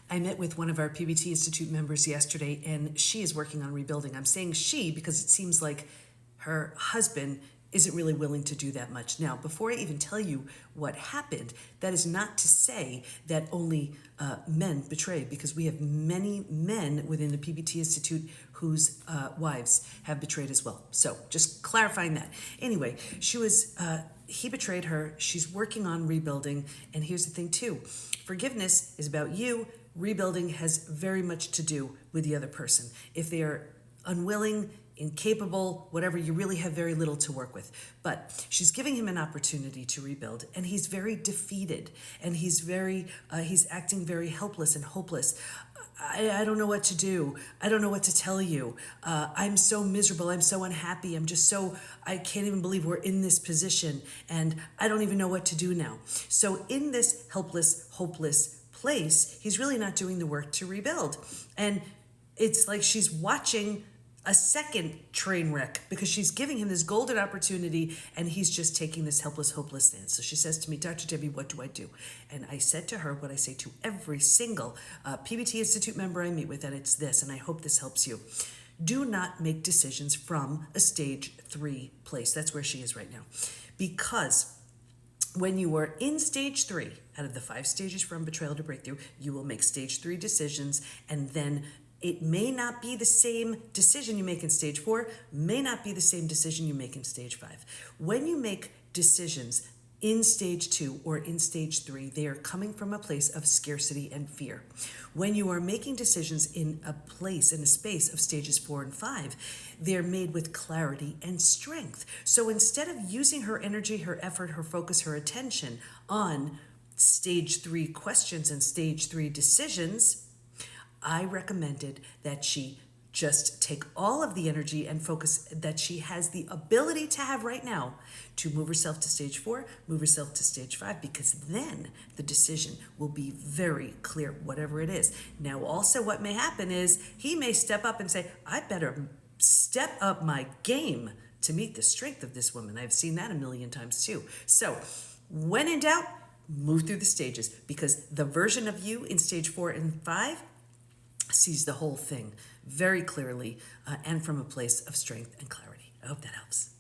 I met with one of our PBT Institute members yesterday, and she is working on rebuilding. I'm saying she because it seems like her husband isn't really willing to do that much. Now, before I even tell you what happened, that is not to say that only men betray, because we have many men within the PBT Institute whose wives have betrayed as well. So just clarifying that. Anyway, he betrayed her. She's working on rebuilding. And here's the thing too, forgiveness is about you. Rebuilding has very much to do with the other person. If they are unwilling, incapable, whatever, you really have very little to work with. But she's giving him an opportunity to rebuild, and he's very defeated, and he's acting very helpless and hopeless. I don't know what to do. I don't know what to tell you. I'm so miserable. I'm so unhappy. I can't even believe we're in this position, and I don't even know what to do now. So in this helpless, hopeless place, he's really not doing the work to rebuild. And it's like she's watching a second train wreck because she's giving him this golden opportunity and he's just taking this helpless, hopeless stance. So she says to me, Dr. Debbie, what do I do? And I said to her what I say to every single PBT Institute member I meet with, and it's this, and I hope this helps you. Do not make decisions from a stage 3 place. That's where she is right now. Because when you are in stage 3, out of the 5 stages from betrayal to breakthrough, you will make stage 3 decisions, and then it may not be the same decision you make in stage 4, may not be the same decision you make in stage 5. When you make decisions in stage 2 or in stage 3, they are coming from a place of scarcity and fear. When you are making decisions in a space of stages 4 and 5, they're made with clarity and strength. So instead of using her energy, her effort, her focus, her attention on stage 3 questions and stage 3 decisions, I recommended that she just take all of the energy and focus that she has the ability to have right now to move herself to stage 4, move herself to stage 5, because then the decision will be very clear, whatever it is. Now, also what may happen is he may step up and say, I better step up my game to meet the strength of this woman. I've seen that a million times too. So when in doubt, move through the stages, because the version of you in stage 4 and 5 sees the whole thing very clearly and from a place of strength and clarity. I hope that helps.